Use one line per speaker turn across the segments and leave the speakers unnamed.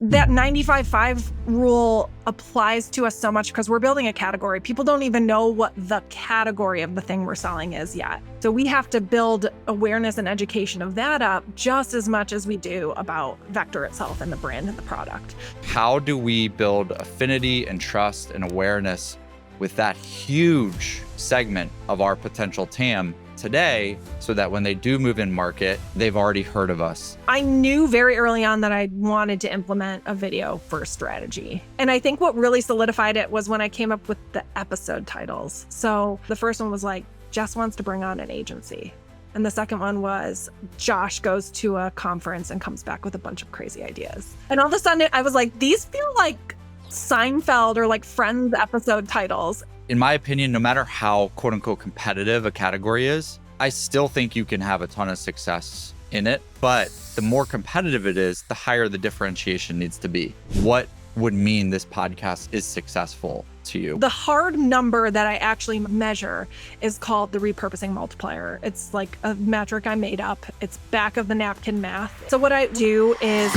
That 95-5 rule applies to us so much because we're building a category. People don't even know what the category of the thing we're selling is yet. So we have to build awareness and education of that up just as much as we do about Vector itself and the brand and the product.
How do we build affinity and trust and awareness with that huge segment of our potential TAM today, so that when they do move in market, they've already heard of us?
I knew very early on that I wanted to implement a video first strategy. And I think what really solidified it was when I came up with the episode titles. So the first one was like, Jess wants to bring on an agency. And the second one was Josh goes to a conference and comes back with a bunch of crazy ideas. And all of a sudden I was like, these feel like Seinfeld or like Friends episode titles.
In my opinion, no matter how quote unquote competitive a category is, I still think you can have a ton of success in it. But the more competitive it is, the higher the differentiation needs to be. What would mean this podcast is successful to you?
The hard number that I actually measure is called the repurposing multiplier. It's like a metric I made up. It's back of the napkin math. So what I do is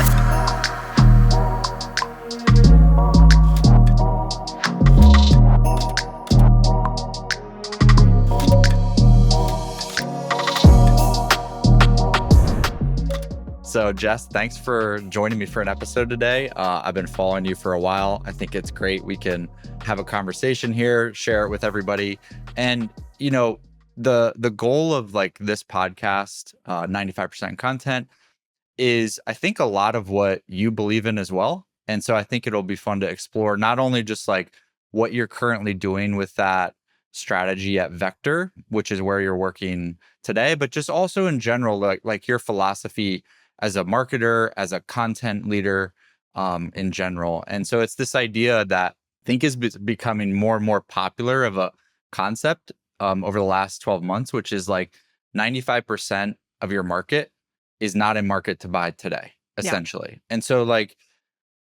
So Jess, thanks for joining me for an episode today. I've been following you for a while. I think it's great. We can have a conversation here, share it with everybody. And, you know, the goal of like this podcast, 95% content, is I think a lot of what you believe in as well. And so I think it'll be fun to explore not only just like what you're currently doing with that strategy at Vector, which is where you're working today, but just also in general, like your philosophy as a marketer, as a content leader, in general. And so it's this idea that I think is becoming more and more popular of a concept over the last 12 months, which is like 95% of your market is not in market to buy today, essentially. Yeah. And so like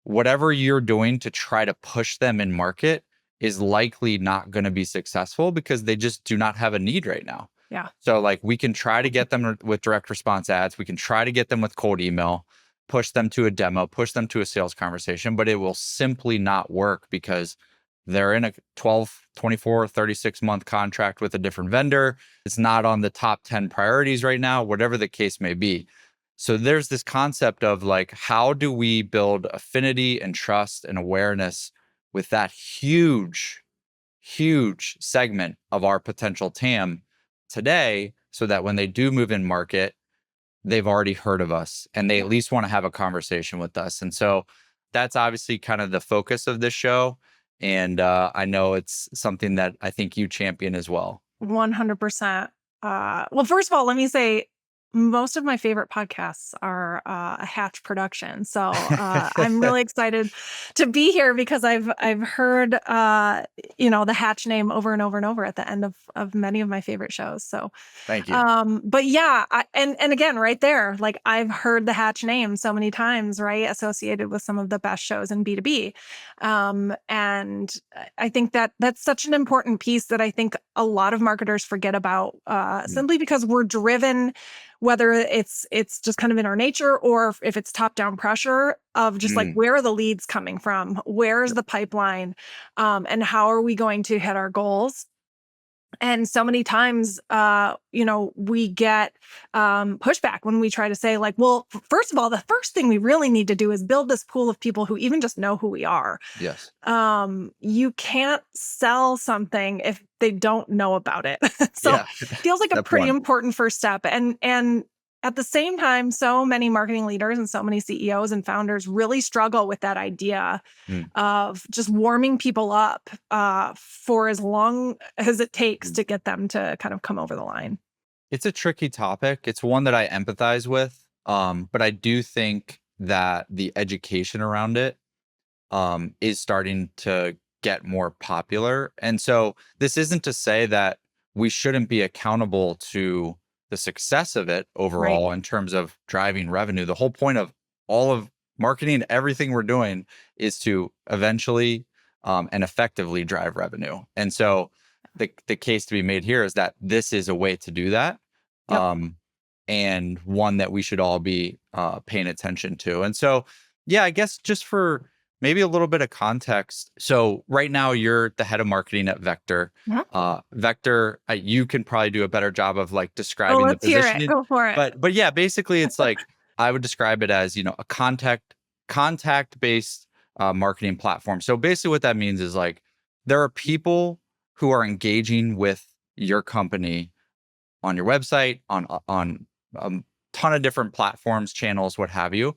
whatever you're doing to try to push them in market is likely not going to be successful because they just do not have a need right now.
Yeah.
So like we can try to get them with direct response ads. We can try to get them with cold email, push them to a demo, push them to a sales conversation, but it will simply not work because they're in a 12, 24, 36-month contract with a different vendor. It's not on the top 10 priorities right now, whatever the case may be. So there's this concept of like, how do we build affinity and trust and awareness with that huge segment of our potential TAM today, so that when they do move in market, they've already heard of us and they at least want to have a conversation with us. And so that's obviously kind of the focus of this show. And I know it's something that I think you champion as well.
100%. Well, first of all, let me say, most of my favorite podcasts are a Hatch production. So I'm really excited to be here because I've heard the Hatch name over and over and over at the end of many of my favorite shows. So
thank you.
But yeah, and again, right there, like I've heard the Hatch name so many times, right, associated with some of the best shows in B2B. And I think that's such an important piece that I think a lot of marketers forget about simply because we're driven, whether it's just kind of in our nature or if it's top-down pressure of just like, where are the leads coming from? Where's the pipeline? And how are we going to hit our goals? And so many times, we get pushback when we try to say like, well, first of all, the first thing we really need to do is build this pool of people who even just know who we are.
Yes.
You can't sell something if they don't know about it. So it feels like a pretty important first step. And at the same time, so many marketing leaders and so many CEOs and founders really struggle with that idea of just warming people up for as long as it takes to get them to kind of come over the line.
It's a tricky topic. It's one that I empathize with, but I do think that the education around it is starting to get more popular. And so this isn't to say that we shouldn't be accountable to the success of it overall in terms of driving revenue. The whole point of all of marketing, everything we're doing is to eventually and effectively drive revenue. And so the case to be made here is that this is a way to do that. And one that we should all be paying attention to. And so Yeah, I guess just for maybe a little bit of context. So right now you're the head of marketing at Vector.
Mhm.
Vector, you can probably do a better job of like
Oh,
describing the
let's hear it.
positioning.
Go for it.
But yeah, basically it's like I would describe it as, a contact based marketing platform. So basically what that means is like there are people who are engaging with your company on your website, on a ton of different platforms, channels, what have you,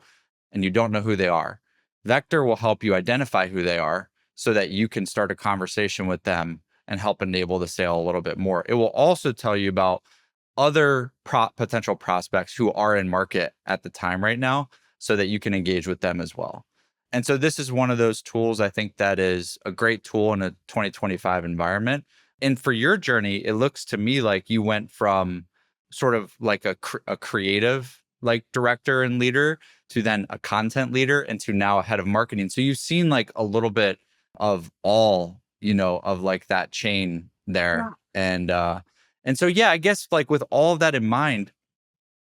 and you don't know who they are. Vector will help you identify who they are so that you can start a conversation with them and help enable the sale a little bit more. It will also tell you about other potential prospects who are in market at the time right now so that you can engage with them as well. And so this is one of those tools I think that is a great tool in a 2025 environment. And for your journey, it looks to me like you went from sort of like a creative like director and leader to then a content leader and to now a head of marketing. So you've seen like a little bit of all, of like that chain
Yeah.
there. And so yeah, I guess like with all of that in mind,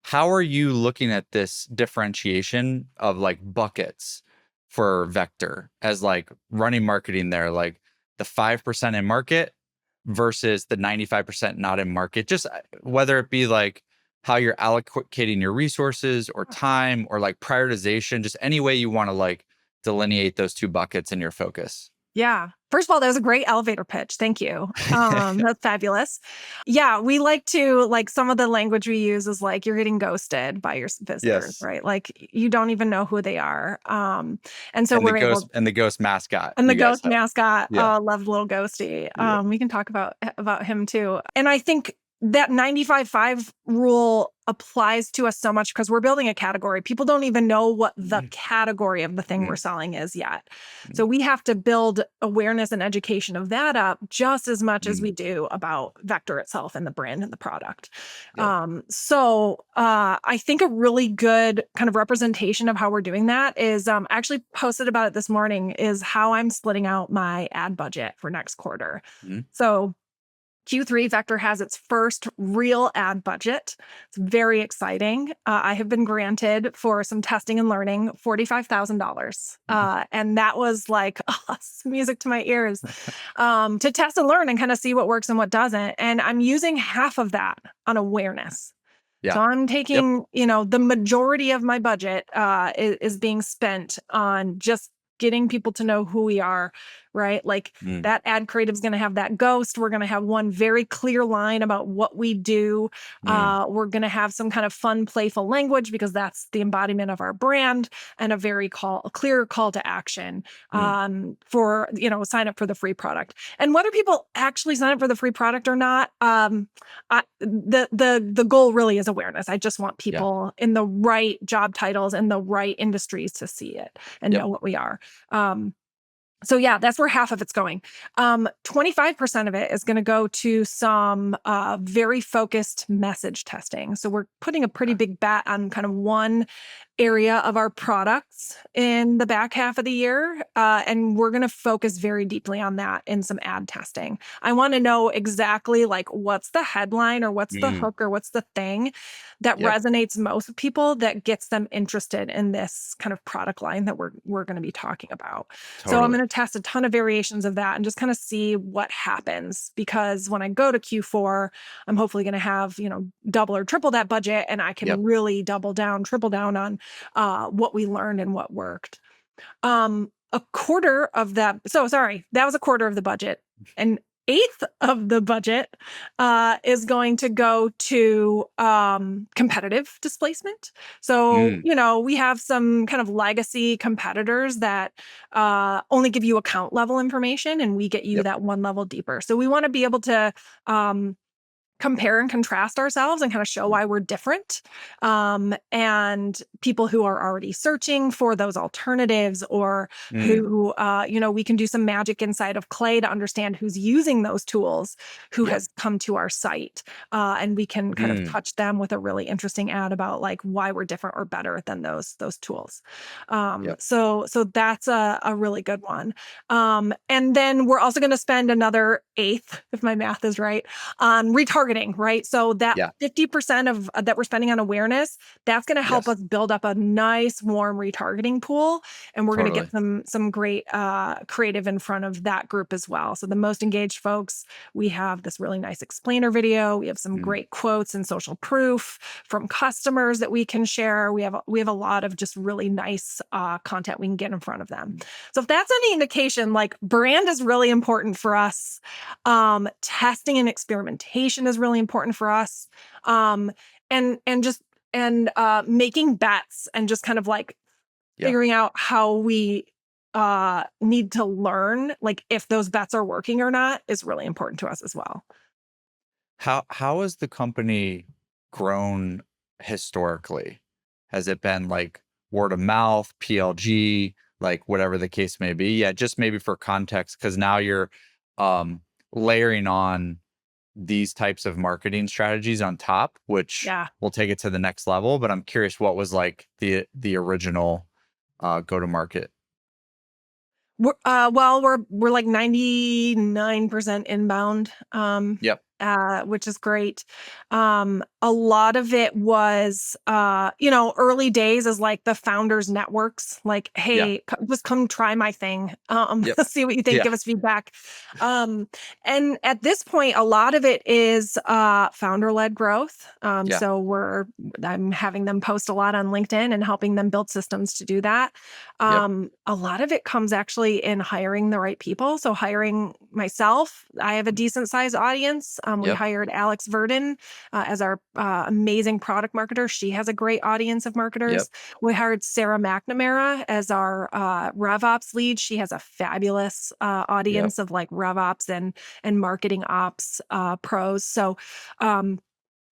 how are you looking at this differentiation of like buckets for Vector as like running marketing there, like the 5% in market versus the 95% not in market? Just whether it be like how you're allocating your resources or time or like prioritization, just any way you want to like delineate those two buckets in your focus.
Yeah. First of all, that was a great elevator pitch. Thank you. That's fabulous. Yeah, we like some of the language we use is like you're getting ghosted by your visitors,
Yes.
right? Like you don't even know who they are. And so
And the
we're
ghost
able.
and the ghost mascot
And the
you guys
ghost
have.
mascot,
Yeah.
loved little Ghosty.
Yeah.
We can talk about him too. And I think that 95/5 rule applies to us so much because we're building a category. People don't even know what the category of the thing we're
Mm,
selling is yet. So
mm,
we have to build awareness and education of that up just as much as we
mm.
do about Vector itself and the brand and the product.
Yep.
I think a really good kind of representation of how we're doing that is I actually posted about it this morning is how I'm splitting out my ad budget for next quarter.
Mm,
So Q3 Vector has its first real ad budget. It's very exciting. I have been granted for some testing and learning $45,000.
mm.
And that was like music to my ears to test and learn and kind of see what works and what doesn't. And I'm using half of that on awareness. So
Yeah.
I'm
Yep.
taking, the majority of my budget is being spent on just getting people to know who we are, right? Like
Mm,
that ad creative is going to have that ghost. We're going to have one very clear line about what we do.
mm,
We're going to have some kind of fun, playful language because that's the embodiment of our brand and a very a clear call to action
mm.
for, sign up for the free product. And whether people actually sign up for the free product or not, the goal really is awareness. I just want
Yeah.
people in the right job titles and the right industries to see it and
Yep.
know what we are. So yeah, that's where half of it's going. 25% of it is going to go to some very focused message testing. So we're putting a pretty
Okay.
big bet on kind of one area of our products in the back half of the year. And we're going to focus very deeply on that in some ad testing. I want to know exactly like what's the headline or what's the
Mm,
hook or what's the thing that
yep.
resonates most with people that gets them interested in this kind of product line that we're going to be talking about. So I'm
Totally.
going to test a ton of variations of that and just kind of see what happens because when I go to Q4, I'm hopefully going to have, double or triple that budget and I
Yep.
can really double down, triple down on what we learned and what worked. A quarter of that. So sorry, that was a quarter of the budget. An eighth of the budget is going to go to competitive displacement. So,
Mm,
we have some kind of legacy competitors that only give you account level information and we get you
yep.
that one level deeper. So we want to be able to compare and contrast ourselves and kind of show
Mm,
why we're different. And people who are already searching for those alternatives or
mm,
who, we can do some magic inside of Clay to understand who's using those tools, who
yep.
has come to our site. And we can kind of
Mm,
touch them with a really interesting ad about like why we're different or better than those tools.
yep.
So that's a really good one. And then we're also going to spend another eighth, if my math is right, on retargeting targeting, right? So that
Yeah,
50% of that we're spending on awareness, that's going to help
yes,
us build up a nice warm retargeting pool, and we're going to get
totally.
some great creative in front of that group as well. So the most engaged folks, we have this really nice explainer video. We have some
Mm,
great quotes and social proof from customers that we can share. We have a lot of just really nice content we can get in front of them. So if that's any indication, like brand is really important for us. Testing and experimentation is really important for us. And just making bets and just kind of like
yeah.
figuring out how we need to learn, like if those bets are working or not, is really important to us as well.
How has the company grown historically? Has it been like word of mouth, PLG, like whatever the case may be? Yeah, just maybe for context, because now you're um layering on these types of marketing strategies on top, which
Yeah.
will take it to the next level. But I'm curious what was like the original go to market.
We're like 99% inbound,
Yep.
which is great. A lot of it was, early days as like the founders networks, like,
Yeah.
hey, just come try my thing,
Yep.
see what you think,
Yeah.
give us feedback. And at this point, a lot of it is founder led growth.
Yeah.
I'm having them post a lot on LinkedIn and helping them build systems to do that.
Yep.
A lot of it comes actually in hiring the right people. So hiring myself, I have a decent sized audience. We
Yep.
hired Alex Verdon as our amazing product marketer. She has a great audience of marketers.
Yep.
We hired Sarah McNamara as our RevOps lead. She has a fabulous
Yep.
audience of like RevOps and marketing ops pros. So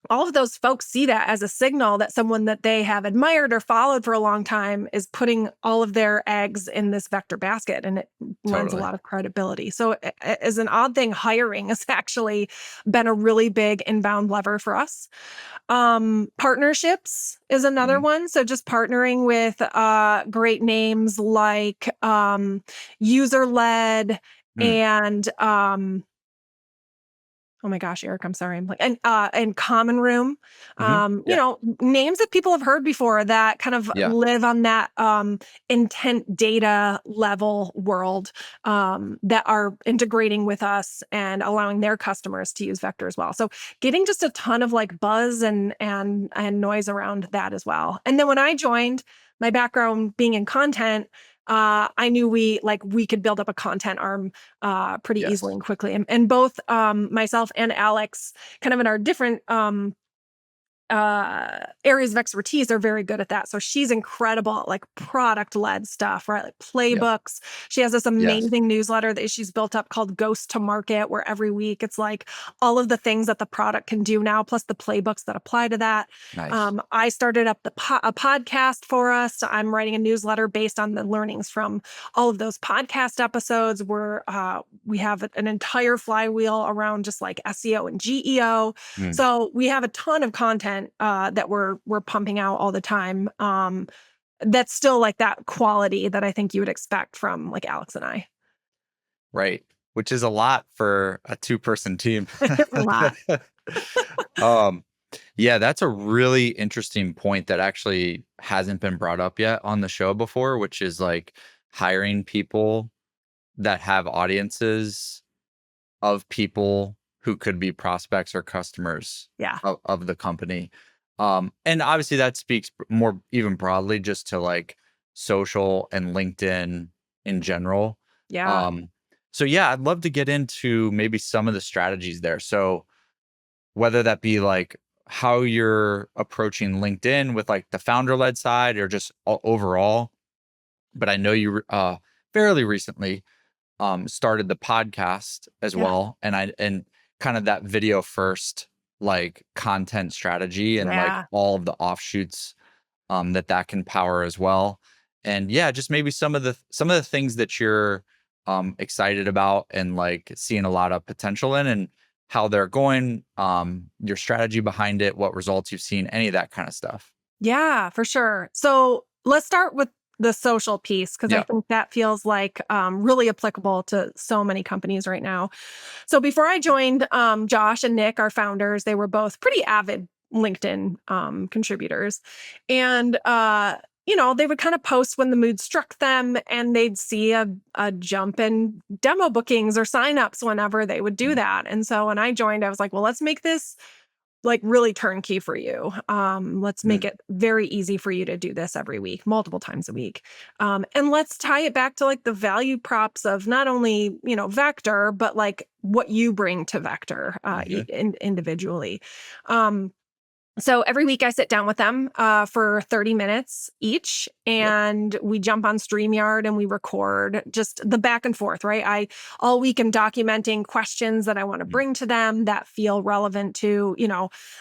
all of those folks see that as a signal that someone that they have admired or followed for a long time is putting all of their eggs in this vector basket, and it lends a
Totally.
lot of credibility. So as an odd thing, hiring has actually been a really big inbound lever for us. Partnerships is another
Mhm.
one. So just partnering with great names like user led
Mm.
and oh my gosh, Eric, I'm sorry. I'm like, and Common Room,
Mhm. Yeah.
names that people have heard before that kind of
Yeah.
live on that intent data level world, that are integrating with us and allowing their customers to use Vector as well. So getting just a ton of like buzz and noise around that as well. And then when I joined, my background being in content, I knew we could build up a content arm pretty easily
Yes.
and quickly. And both myself and Alex, kind of in our different areas of expertise, are very good at that. So she's incredible at like product led stuff, right? Like
Yep.
playbooks. She has this
Yes.
amazing newsletter that she's built up called Ghost to Market, where every week it's like all of the things that the product can do now, plus the playbooks that apply to that.
Nice.
I started up a podcast for us. So I'm writing a newsletter based on the learnings from all of those podcast episodes, where we have an entire flywheel around just like SEO and GEO.
Mm.
So we have a ton of content that we're pumping out all the time. That's still like that quality that I think you would expect from like Alex and I.
Right. Which is a lot for a two-person team.
It's a lot.
Um, yeah, that's a really interesting point that actually hasn't been brought up yet on the show before, which is like hiring people that have audiences of people who could be prospects or customers
Yeah.
of the company. And obviously that speaks more even broadly just to like social and LinkedIn in general.
Yeah.
Um, so yeah, I'd love to get into maybe some of the strategies there. So whether that be like how you're approaching LinkedIn with like the founder led side or just overall. But I know you fairly recently started the podcast as
Yeah.
well, and kind of that video first like content strategy and like
Yeah.
all of the offshoots that can power as well. And yeah, just maybe some of the things that you're excited about and like seeing a lot of potential in, and how they're going, your strategy behind it, what results you've seen, any of that kind of stuff.
Yeah, for sure. So let's start with the social piece, because I
Yeah.
think that feels like really applicable to so many companies right now. So before I joined, Josh and Nick, our founders, they were both pretty avid LinkedIn contributors. And, they would kind of post when the mood struck them, and they'd see a jump in demo bookings or signups whenever they would do
Mm.
that. And so when I joined, I was like, well, let's make this like really turnkey for you. Let's make
Mm.
it very easy for you to do this every week, multiple times a week. And let's tie it back to like the value props of not only, Vector, but like what you bring to Vector
Mhm.
individually. So every week I sit down with them for 30 minutes each,
Yep.
and we jump on StreamYard and we record just the back and forth, right? I all week am documenting questions that I want to
Mm.
bring to them that feel relevant to,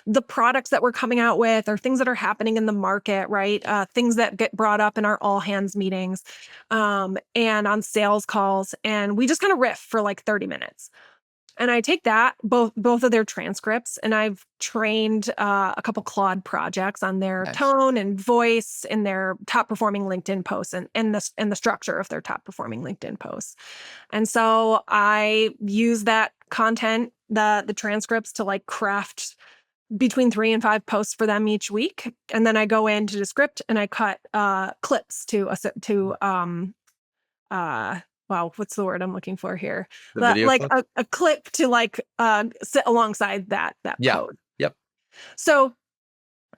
the products that we're coming out with or things that are happening in the market, right? Things that get brought up in our all hands meetings and on sales calls. And we just kind of riff for like 30 minutes. And I take that, both of their transcripts, and I've trained a couple Claude projects on their
Nice.
tone and voice in their top performing LinkedIn posts and the structure of their top performing LinkedIn posts. And so I use that content, the transcripts, to like craft between 3 and 5 posts for them each week. And then I go into the script and I cut clips to uh wow, what's the word I'm looking for here?
The video
Like
clip?
a clip to like sit alongside that
Yeah.
post.
Yep.
So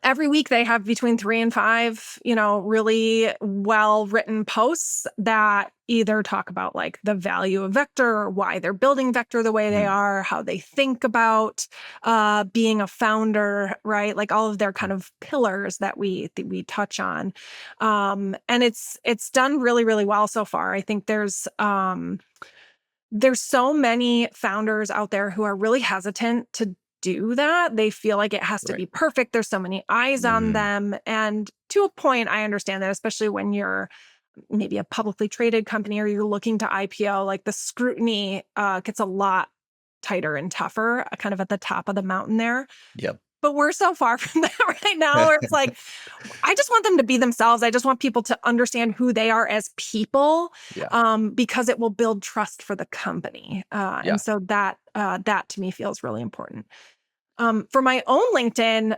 every week they have between 3 and 5, really well written posts that either talk about like the value of Vector or why they're building Vector the way they
Mm.
are, how they think about being a founder, right? Like all of their kind of pillars that we touch on, and it's done really really well so far. I think there's so many founders out there who are really hesitant to do that. They feel like it has to
Right.
be perfect. There's so many eyes on
Mm.
them. And to a point, I understand that, especially when you're maybe a publicly traded company or you're looking to IPO, like the scrutiny gets a lot tighter and tougher, kind of at the top of the mountain there.
Yep.
But we're so far from that right now where it's like, I just want them to be themselves. I just want people to understand who they are as people,
Yeah.
because it will build trust for the company. And
Yeah.
so that to me feels really important. For my own LinkedIn,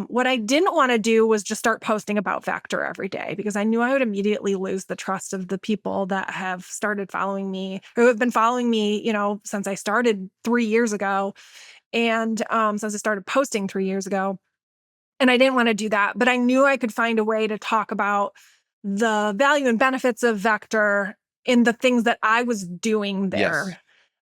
what I didn't want to do was just start posting about Vector every day, because I knew I would immediately lose the trust of the people that have started following me or have been following me, since I started 3 years ago, and since I started posting 3 years ago. And I didn't want to do that, but I knew I could find a way to talk about the value and benefits of Vector in the things that I was doing
Yes.
there.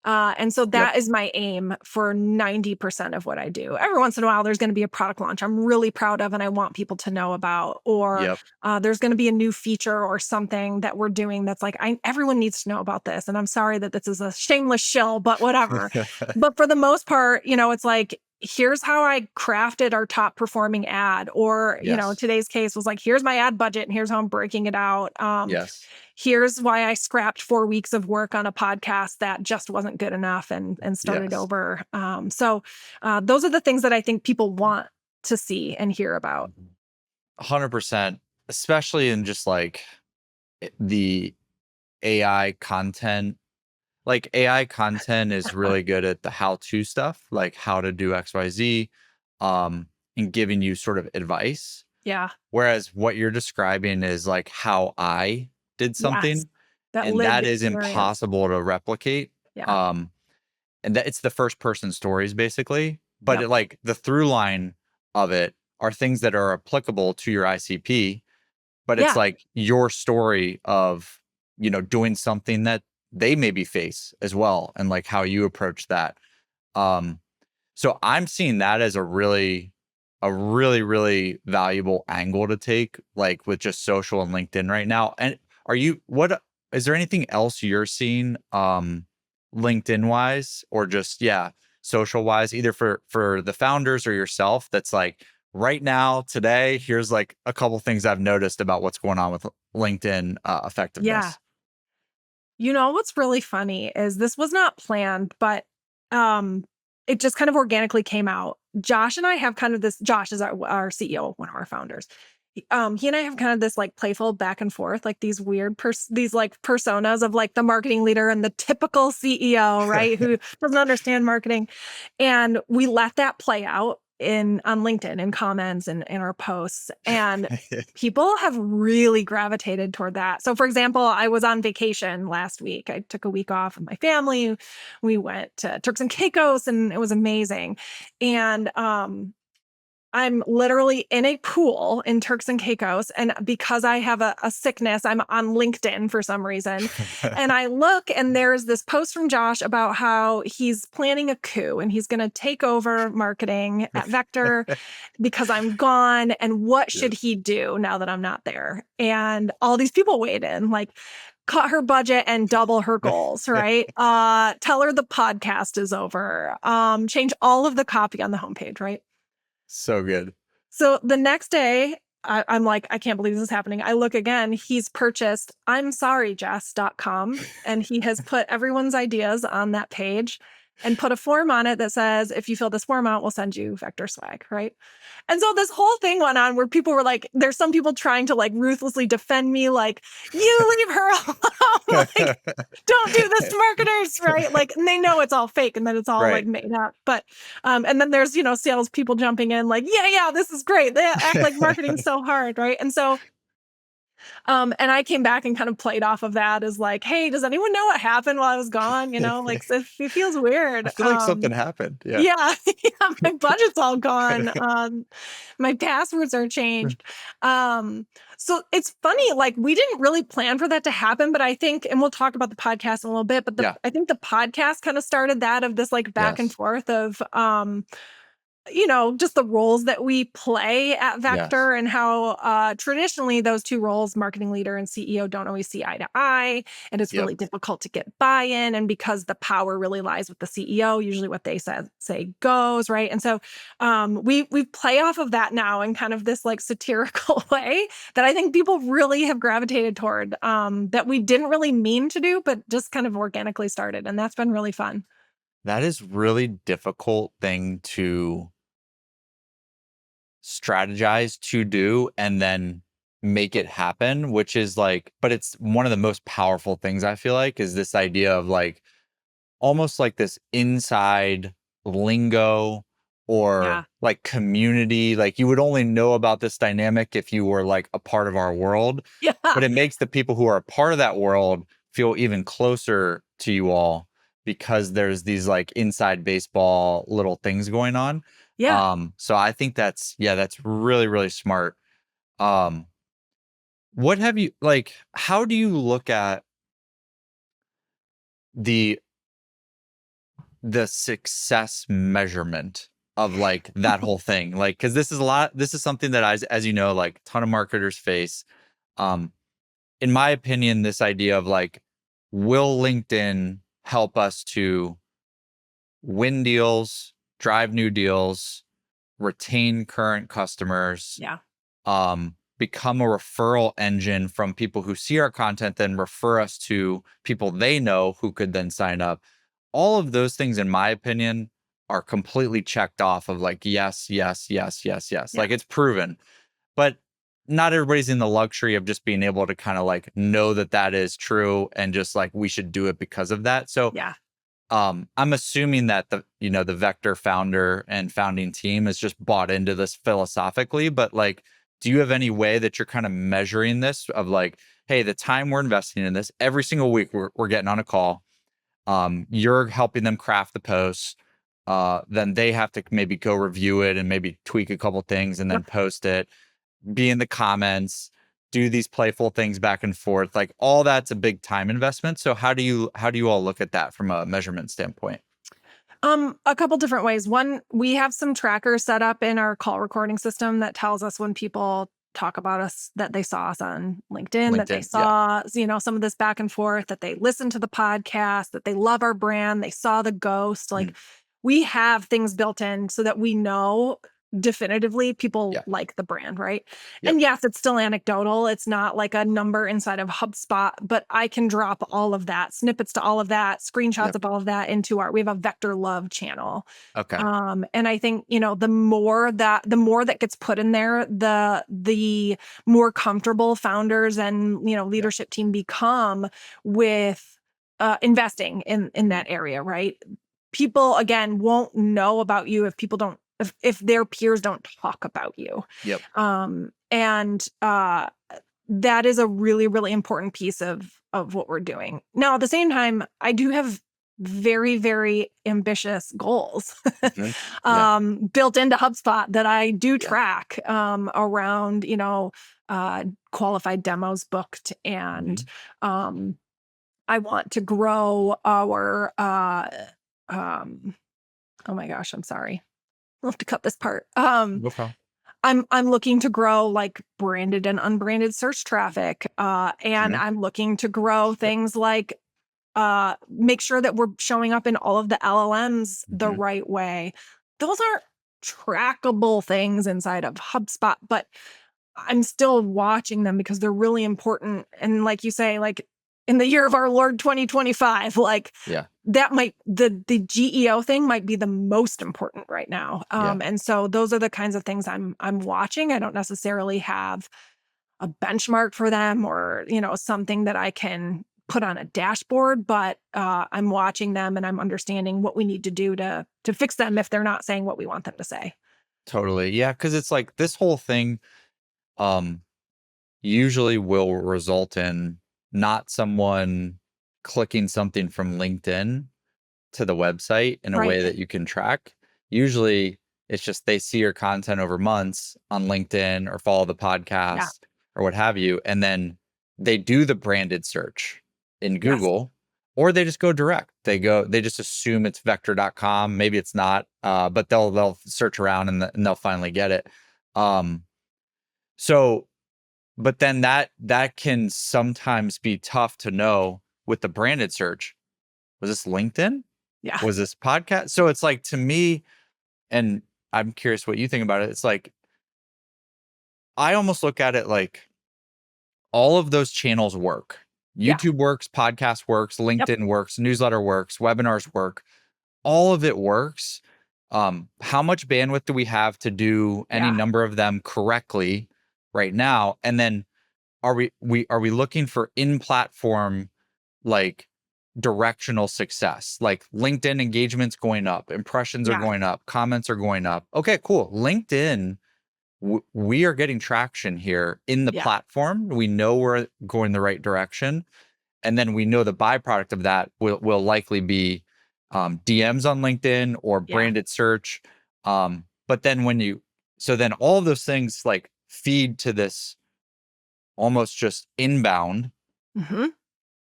And so
Yep.
that is my aim for 90% of what I do. Every once in a while, there's going to be a product launch I'm really proud of and I want people to know about, or
Yep.
there's going to be a new feature or something that we're doing that's like, everyone needs to know about this. And I'm sorry that this is a shameless shill, but whatever. But for the most part, it's like, here's how I crafted our top performing ad, or,
Yes.
today's case was like, here's my ad budget and here's how I'm breaking it out.
Yes.
Here's why I scrapped 4 weeks of work on a podcast that just wasn't good enough and started
Yes.
over. So those are the things that I think people want to see and hear about.
100%, especially in just like the AI content. Like AI content is really good at the how-to stuff, like how to do XYZ, and giving you sort of advice.
Yeah.
Whereas what you're describing is like how I did
Yes.
something,
That
and
lived
that is
experience.
impossible to replicate.
Yeah.
Um, and that it's the first person stories basically, but
Yep.
like the through line of it are things that are applicable to your ICP, but it's
Yeah.
like your story of, doing something that they maybe face as well, and like how you approach that. Um, so I'm seeing that as a really, really valuable angle to take, like with just social and LinkedIn right now. And what is there anything else you're seeing, LinkedIn wise, or just, yeah, social wise, either for the founders or yourself, that's like right now, today, here's like a couple things I've noticed about what's going on with LinkedIn
Yeah.
effectiveness.
What's really funny is this was not planned, but um, it just kind of organically came out. Josh and I have kind of this. Josh is our CEO, one of our founders. he and I have kind of this like playful back and forth, like these weird these like personas of like the marketing leader and the typical CEO, right? Who doesn't understand marketing. And we let that play out on LinkedIn in comments and in our posts. And people have really gravitated toward that. So for example, I was on vacation last week. I took a week off with my family. We went to Turks and Caicos and it was amazing. And I'm literally in a pool in Turks and Caicos. And because I have a sickness, I'm on LinkedIn for some reason. And I look and there's this post from Josh about how he's planning a coup and he's going to take over marketing at Vector because I'm gone. And what should he do now that I'm not there? And all these people weighed in, like, cut her budget and double her goals, right? Tell her the podcast is over. Change all of the copy on the homepage, right?
So good.
So the next day, I'm like, I can't believe this is happening. I look again, he's purchased I'mSorryJess.com and he has put everyone's ideas on that page and put a form on it that says, if you fill this form out, we'll send you Vector swag, right? And so this whole thing went on where people were like, there's some people trying to like ruthlessly defend me, like, you leave her alone, like, don't do this to marketers, right? Like, and they know it's all fake and that it's all like made up. But, and then there's, sales people jumping in like, yeah, this is great. They act like marketing's so hard, right? And so, and I came back and kind of played off of that as like, hey, does anyone know what happened while I was gone? Like it feels weird.
I feel like something happened. Yeah.
Yeah, my budget's all gone. My passwords are changed. So it's funny, like we didn't really plan for that to happen, but I think, and we'll talk about the podcast in a little bit, but I think the podcast kind of started that of this like back and forth of, just the roles that we play at Vector and how traditionally those two roles, marketing leader and CEO, don't always see eye to eye. And it's really difficult to get buy-in. And because the power really lies with the CEO, usually what they say goes, right? And so we play off of that now in kind of this like satirical way that I think people really have gravitated toward, that we didn't really mean to do, but just kind of organically started. And that's been really fun.
That is really difficult thing to strategize to do and then make it happen, which is like, but it's one of the most powerful things I feel like is this idea of like almost like this inside lingo or like community. Like you would only know about this dynamic if you were like a part of our world.
Yeah.
But it makes the people who are a part of that world feel even closer to you all because there's these like inside baseball little things going on.
Yeah.
So I think that's really, really smart. What have you like, how do you look at the success measurement of like that whole thing? Like, cause this is something that as you know, like a ton of marketers face. In my opinion, this idea of like, will LinkedIn help us to win deals, drive new deals, retain current customers, become a referral engine from people who see our content, then refer us to people they know who could then sign up. All of those things, in my opinion, are completely checked off of like, yes. Like it's proven, but not everybody's in the luxury of just being able to kind of like know that is true and just like, we should do it because of that. So I'm assuming that the Vector founder and founding team has just bought into this philosophically, but like, do you have any way that you're kind of measuring this of like, hey, the time we're investing in this every single week, we're getting on a call. You're helping them craft the posts. Then they have to maybe go review it and maybe tweak a couple things and then post it, be in the comments, do these playful things back and forth. Like all that's a big time investment. So how do you all look at that from a measurement standpoint?
A couple different ways. One, we have some trackers set up in our call recording system that tells us when people talk about us, that they saw us on LinkedIn, that they saw, some of this back and forth, that they listened to the podcast, that they love our brand, they saw the ghost. Like we have things built in so that we know definitively people
Yeah.
like the brand, right?
Yep.
And yes, it's still anecdotal. It's not like a number inside of HubSpot, but I can drop all of that, snippets to all of that, screenshots
Yep.
of all of that into we have a vector love channel.
Okay.
And I think, the more that gets put in there, the more comfortable founders and, leadership team become with investing in that area, right? People again won't know about you if people don't if their peers don't talk about you.
Yep.
And that is a really, really important piece of what we're doing. Now, at the same time, I do have very, very ambitious goals
Mhm. Yeah.
built into HubSpot that I do
Yeah.
track around, qualified demos booked. And I want to grow our, oh my gosh, I'm sorry. I'll have to cut this part.
No problem.
I'm looking to grow like branded and unbranded search traffic. And
Mhm.
I'm looking to grow
Yep.
things like make sure that we're showing up in all of the LLMs the
Mhm.
right way. Those aren't trackable things inside of HubSpot, but I'm still watching them because they're really important. And like you say, like in the year of our Lord 2025, like
Yeah.
that might the GEO thing might be the most important right now.
Yeah.
And so those are the kinds of things I'm watching. I don't necessarily have a benchmark for them or, something that I can put on a dashboard, but I'm watching them and I'm understanding what we need to do to fix them if they're not saying what we want them to say.
Totally. Yeah. Cause it's like this whole thing um usually will result in not someone clicking something from LinkedIn to the website in a
Right.
way that you can track. Usually it's just they see your content over months on LinkedIn or follow the
Yeah.
podcast or what have you. And then they do the branded search in
Yes.
Google or they just go direct. They just assume it's vector.com. Maybe it's not, but they'll search around and they'll finally get it. Um, so but then that can sometimes be tough to know with the branded search. Was this LinkedIn?
Yeah.
Was this podcast? So it's like to me, and I'm curious what you think about it. It's like I almost look at it like all of those channels work.
Yeah.
YouTube works, podcast works,
Yep.
LinkedIn works, newsletter works, webinars work. All of it works. How much bandwidth do we have to do any
Yeah.
number of them correctly right now? And then are we looking for in-platform like directional success? Like LinkedIn engagement's going up, impressions are
Yeah.
going up, comments are going up. Okay, cool. LinkedIn, we are getting traction here in the
Yeah.
platform. We know we're going the right direction, and then we know the byproduct of that will likely be DMs on LinkedIn or
Yeah.
branded search. But then then all of those things like feed to this almost just inbound.
Hmm.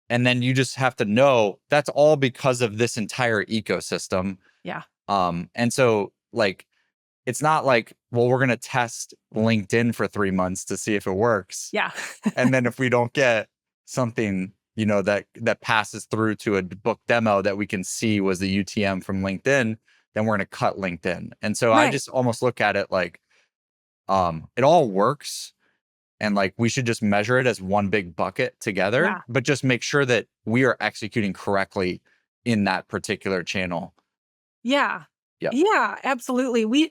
And then you just have to know that's all because of this entire ecosystem.
Yeah.
And so like, it's not like, well, we're going to test LinkedIn for 3 months to see if it works.
Yeah.
And then if we don't get something, that passes through to a book demo that we can see was the UTM from LinkedIn, then we're going to cut LinkedIn. And so I
Right.
just almost look at it like, it all works. And like we should just measure it as one big bucket together,
Yeah.
but just make sure that we are executing correctly in that particular channel.
Yeah.
Yep.
Yeah, absolutely. We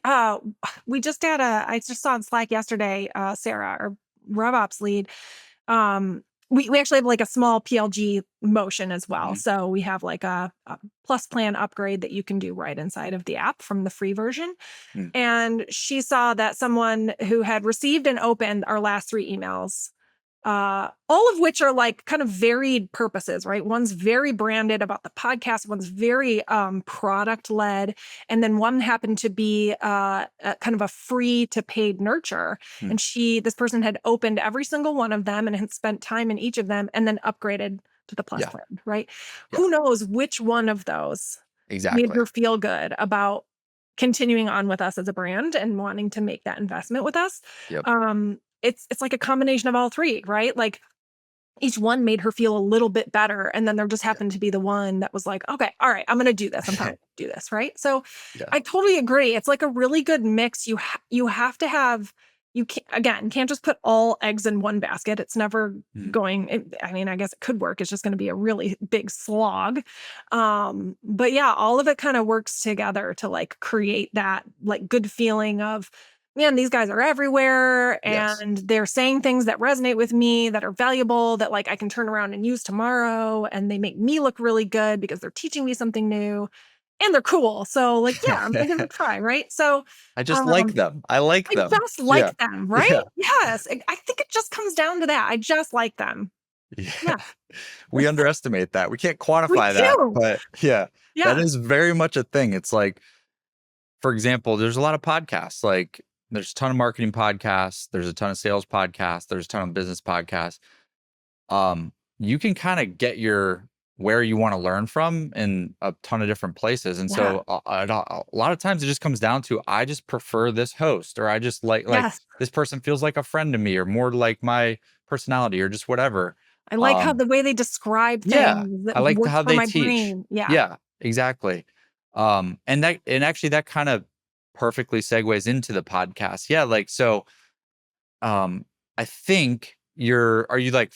just had I just saw on Slack yesterday, Sarah, our RevOps lead, we actually have like a small PLG motion as well.
Mhm.
So we have like a plus plan upgrade that you can do right inside of the app from the free version.
Mm.
And she saw that someone who had received and opened our last 3 emails, all of which are like kind of varied purposes, right? One's very branded about the podcast, one's very product led, and then one happened to be kind of a free to paid nurture.
Mm.
And this person had opened every single one of them and had spent time in each of them, and then upgraded to the plus
Yeah.
plan, right?
Yeah.
Who knows which one of those made
Exactly.
her feel good about continuing on with us as a brand and wanting to make that investment with us.
Yep.
It's like a combination of all three, right? Like each one made her feel a little bit better. And then there just happened to be the one that was like, okay, all right, I'm going to do this. I'm probably going to do this. Right. So
Yeah.
I totally agree. It's like a really good mix. You have to have, you can't just put all eggs in one basket. It's never I mean, I guess it could work. It's just going to be a really big slog. But yeah, all of it kind of works together to like create that like good feeling of, man, these guys are everywhere
Yes.
and they're saying things that resonate with me, that are valuable, that like I can turn around and use tomorrow. And they make me look really good because they're teaching me something new and they're cool. So like, yeah, I'm gonna give it a try. Right. So,
I just like them. I like
I
them.
just
Yeah.
like them.
Yeah.
Right. Yes. I think it just comes down to that. I just like them.
Yeah.
Yeah.
We underestimate that. We can't
We
quantify that,
do.
but yeah, that
Yeah.
is very much a thing. It's like, for example, there's a lot of podcasts. Like there's a ton of marketing podcasts, there's a ton of sales podcasts, there's a ton of business podcasts. You can kind of get your where you want to learn from in a ton of different places. And
Yeah.
so a lot of times it just comes down to I just prefer this host, or I just like
Yes.
this person feels like a friend to me, or more like my personality, or just whatever.
I like how
Um,
the way they describe
yeah,
things that
I like
works
how
for
they
my
teach.
brain. Yeah.
Yeah, exactly. And actually that kind of perfectly segues into the podcast. Yeah, like so um I think are you like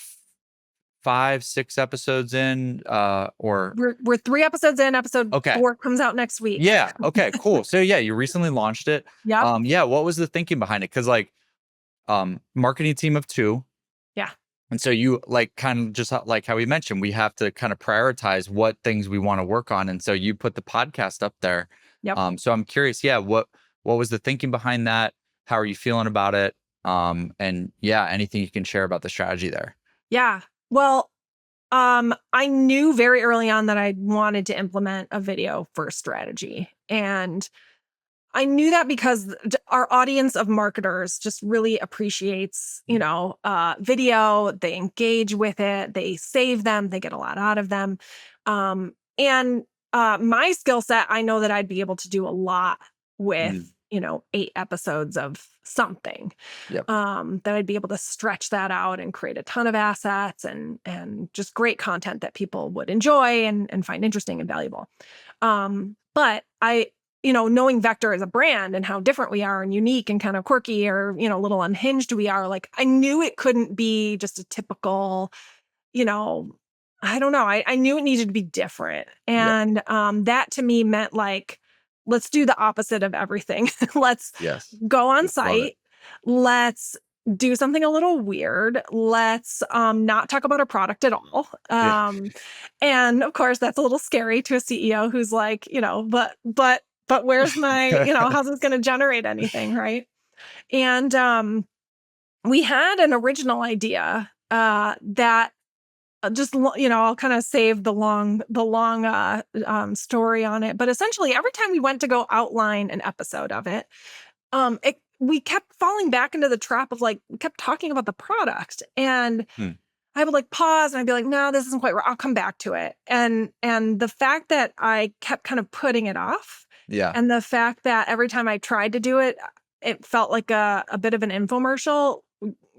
5, 6 episodes in or
We're 3 episodes in. Episode
okay.
4 comes out next week.
Yeah, okay, cool. So yeah, you recently launched it.
Yep.
Yeah, what was the thinking behind it? Cuz like marketing team of 2.
Yeah.
And so you like kind of just like how we mentioned, we have to kind of prioritize what things we want to work on. And so you put the podcast up there.
Yep.
So I'm curious, yeah, what was the thinking behind that? How are you feeling about it? And yeah, anything you can share about the strategy there.
Yeah. Well, I knew very early on that I wanted to implement a video first strategy. And I knew that because our audience of marketers just really appreciates, video. They engage with it. They save them. They get a lot out of them. And my skill set, I know that I'd be able to do a lot with,
Mm,
8 episodes of something.
yep.
That I'd be able to stretch that out and create a ton of assets and just great content that people would enjoy and find interesting and valuable. But knowing Vector as a brand and how different we are and unique and kind of quirky or, a little unhinged we are, like I knew it couldn't be just a typical, you know, I don't know. I knew it needed to be different.
Yep.
And that to me meant like, let's do the opposite of everything. Let's
Yes.
go on
Love it.
site. Let's do something a little weird. Let's not talk about our product at all.
Yeah.
And of course, that's a little scary to a CEO who's like, but where's my, how's this going to generate anything, right? And we had an original idea that I'll kind of save the long story on it. But essentially, every time we went to go outline an episode of it, we kept falling back into the trap of like, we kept talking about the product. And
Hmm.
I would like pause and I'd be like, no, this isn't quite right. I'll come back to it. And the fact that I kept kind of putting it off,
Yeah.
and the fact that every time I tried to do it, it felt like a bit of an infomercial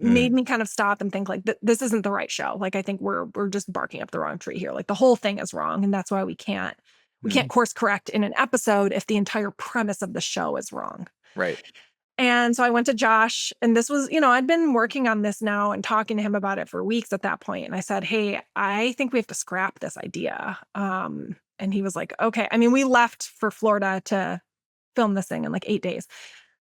made
Mm,
me kind of stop and think like, this isn't the right show. Like, I think we're just barking up the wrong tree here. Like the whole thing is wrong. And that's why we can't
mm.
course correct in an episode if the entire premise of the show is wrong.
Right.
And so I went to Josh, and this was, I'd been working on this now and talking to him about it for weeks at that point. And I said, hey, I think we have to scrap this idea. And he was like, okay. I mean, we left for Florida to film this thing in like 8 days.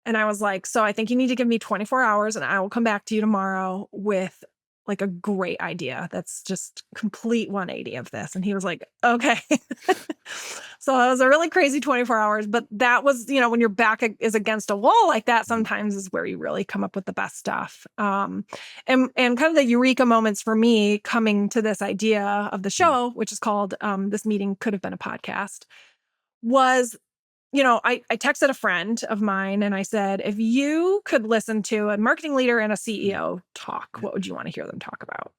And I was like, so I think you need to give me 24 hours and I will come back to you tomorrow with like a great idea that's just complete 180 of this. And he was like, okay. So it was a really crazy 24 hours, but that was, when your back is against a wall like that, sometimes is where you really come up with the best stuff. And kind of the eureka moments for me coming to this idea of the show, which is called This Meeting Could Have Been a Podcast, was I texted a friend of mine and I said, if you could listen to a marketing leader and a CEO talk, what would you want to hear them talk about?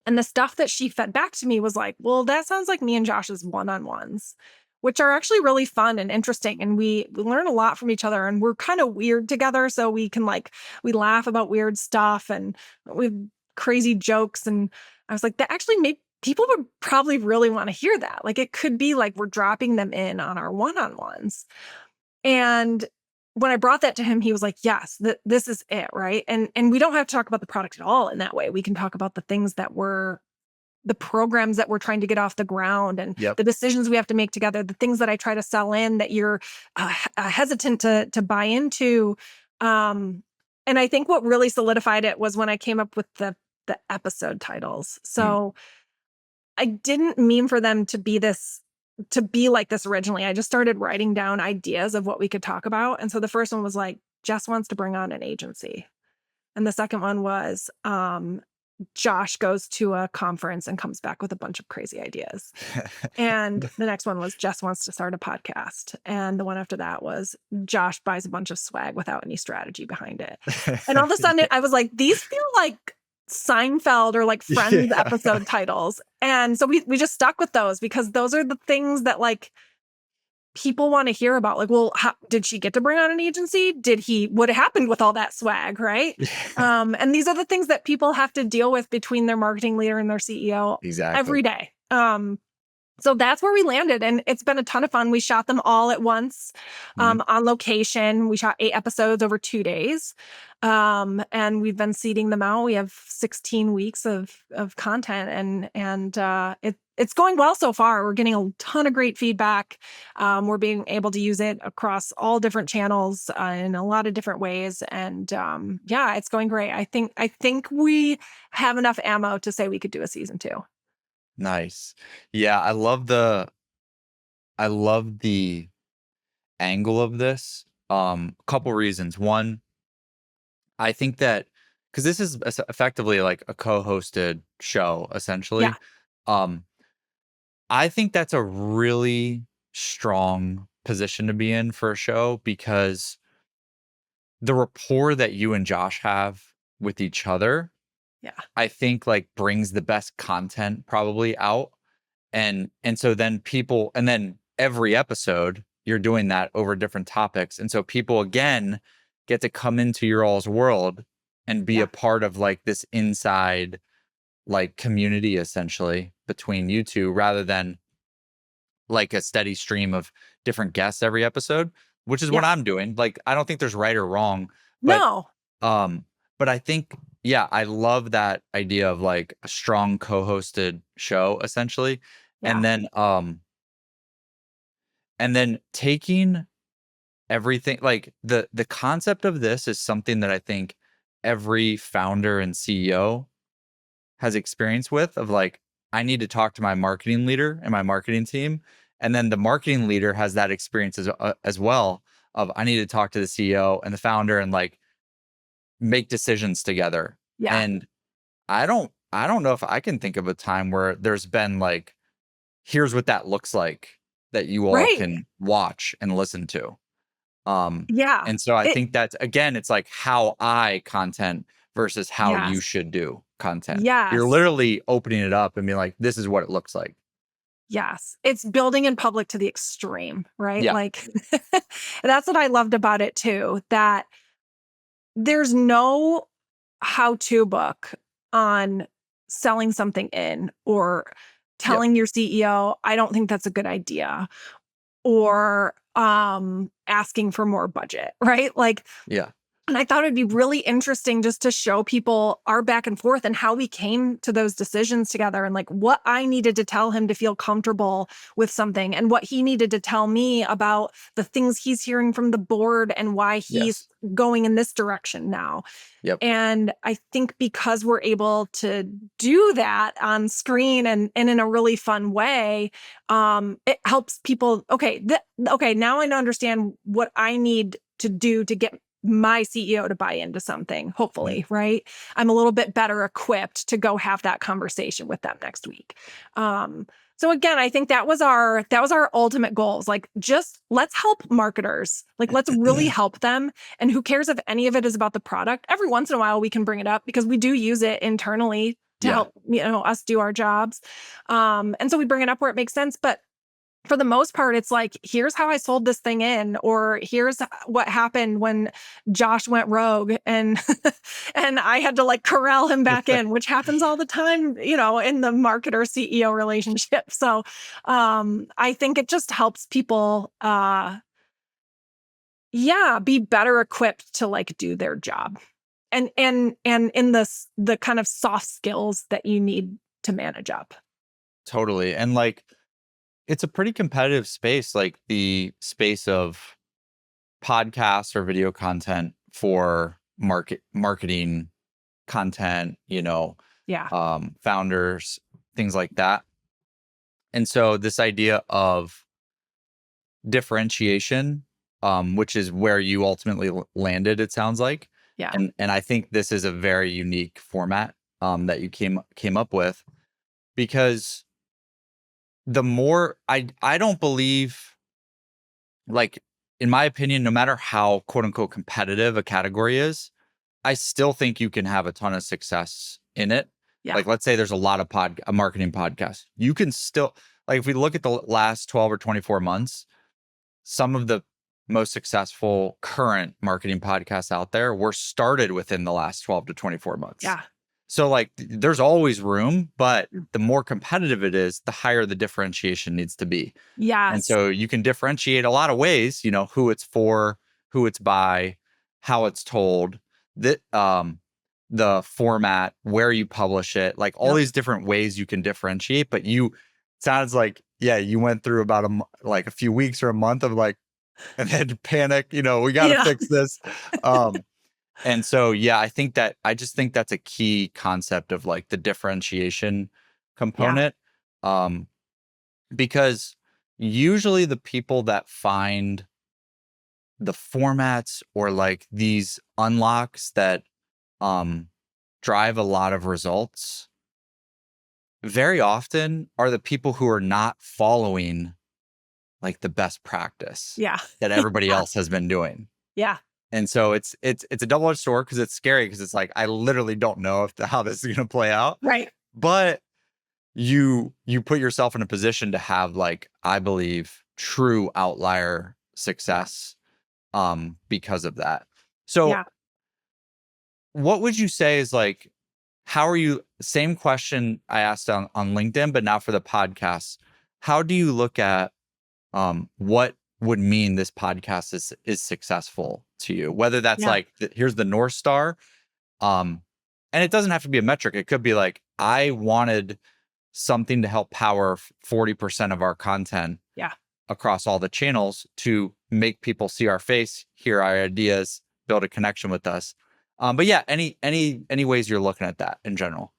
And the stuff that she fed back to me was like, well, that sounds like me and Josh's one-on-ones, which are actually really fun and interesting. And we learn a lot from each other and we're kind of weird together. So we can we laugh about weird stuff and we have crazy jokes. And I was like, that actually made people would probably really want to hear that. Like, it could be like we're dropping them in on our one-on-ones. And when I brought that to him, he was like, yes, this is it, right? And we don't have to talk about the product at all in that way. We can talk about the things that we're the programs that we're trying to get off the ground and
Yep.
the decisions we have to make together, the things that I try to sell in that you're hesitant to buy into. And I think what really solidified it was when I came up with the episode titles.
Mm.
So I didn't mean for them to be like this originally. I just started writing down ideas of what we could talk about. And so the first one was like, Jess wants to bring on an agency. And the second one was, Josh goes to a conference and comes back with a bunch of crazy ideas. And the next one was Jess wants to start a podcast. And the one after that was Josh buys a bunch of swag without any strategy behind it. And all of a sudden I was like, these feel like Seinfeld or like Friends episode titles. And so we just stuck with those because those are the things that like people want to hear about. Like, well, how, did she get to bring on an agency? What happened with all that swag, right? And these are the things that people have to deal with between their marketing leader and their CEO every day. So that's where we landed. And it's been a ton of fun. We shot them all at once on location. We shot 8 episodes over 2 days. And we've been seeding them out. We have 16 weeks of content and it's going well so far. We're getting a ton of great feedback. We're being able to use it across all different channels in a lot of different ways. And yeah, it's going great. I think we have enough ammo to say we could do a season 2.
Nice. Yeah, I love the angle of this. Couple reasons. One, I think that because this is effectively like a co-hosted show, essentially.
Yeah.
I think that's a really strong position to be in for a show because the rapport that you and Josh have with each other,
Yeah.
I think like brings the best content probably out. And so then people, and then every episode you're doing that over different topics. And so people again get to come into your all's world and be a part of like this inside like community essentially between you two rather than like a steady stream of different guests every episode, which is what I'm doing. Like, I don't think there's right or wrong, but,
No.
but I think, yeah, I love that idea of like a strong co-hosted show essentially.
Yeah.
And then taking everything like the concept of this is something that I think every founder and CEO has experience with of like, I need to talk to my marketing leader and my marketing team. And then the marketing leader has that experience as well of I need to talk to the CEO and the founder and like make decisions together.
Yeah.
And I don't know if I can think of a time where there's been like, here's what that looks like that you all can watch and listen to. And so I think that's, again, it's like how I content versus how you should do content. You're literally opening it up and being like, this is what it looks like.
Yes. It's building in public to the extreme, right?
Yeah.
Like that's what I loved about it too, that there's no how-to book on selling something in or telling your CEO, I don't think that's a good idea, or asking for more budget, right? Like, and I thought it'd be really interesting just to show people our back and forth and how we came to those decisions together and like what I needed to tell him to feel comfortable with something and what he needed to tell me about the things he's hearing from the board and why he's going in this direction now. And I think because we're able to do that on screen and in a really fun way, it helps people. Okay, now I understand what I need to do to get my CEO to buy into something, hopefully, right? I'm a little bit better equipped to go have that conversation with them next week. So again, I think that was our ultimate goals. Like, just let's help marketers. Like, let's really help them. And who cares if any of it is about the product? Every once in a while we can bring it up because we do use it internally to help, us do our jobs. And so we bring it up where it makes sense. But for the most part, it's like, here's how I sold this thing in, or here's what happened when Josh went rogue and and I had to like corral him back in, which happens all the time, in the marketer CEO relationship. So I think it just helps people be better equipped to like do their job. And in the kind of soft skills that you need to manage up.
Totally. And like, it's a pretty competitive space, like the space of podcasts or video content for marketing content,
Yeah.
founders, things like that. And so this idea of differentiation, which is where you ultimately landed, it sounds like.
Yeah.
And I think this is a very unique format that you came up with, because the more I don't believe, like, in my opinion, no matter how quote unquote competitive a category is, I still think you can have a ton of success in it.
Yeah.
Like, let's say there's a lot of marketing podcasts. You can still, like, if we look at the last 12 or 24 months, some of the most successful current marketing podcasts out there were started within the last 12 to 24 months.
Yeah.
So like, there's always room, but the more competitive it is, the higher the differentiation needs to be.
Yes.
And so you can differentiate a lot of ways, who it's for, who it's by, how it's told, that the format, where you publish it, like all these different ways you can differentiate. But sounds like, you went through about a few weeks or a month of like, and then panic, we got to fix this. And so, I just think that's a key concept of like the differentiation component. Because usually the people that find the formats or like these unlocks that drive a lot of results very often are the people who are not following like the best practice that everybody else has been doing.
Yeah.
And so it's a double-edged sword, because it's scary, because it's like, I literally don't know how this is going to play out.
Right.
But you put yourself in a position to have, like, I believe, true outlier success because of that. So what would you say is like, how are you, same question I asked on LinkedIn, but now for the podcast, how do you look at what would mean this podcast is successful to you? Whether that's like, here's the North Star. And it doesn't have to be a metric. It could be like, I wanted something to help power 40% of our content across all the channels to make people see our face, hear our ideas, build a connection with us. But any ways you're looking at that in general?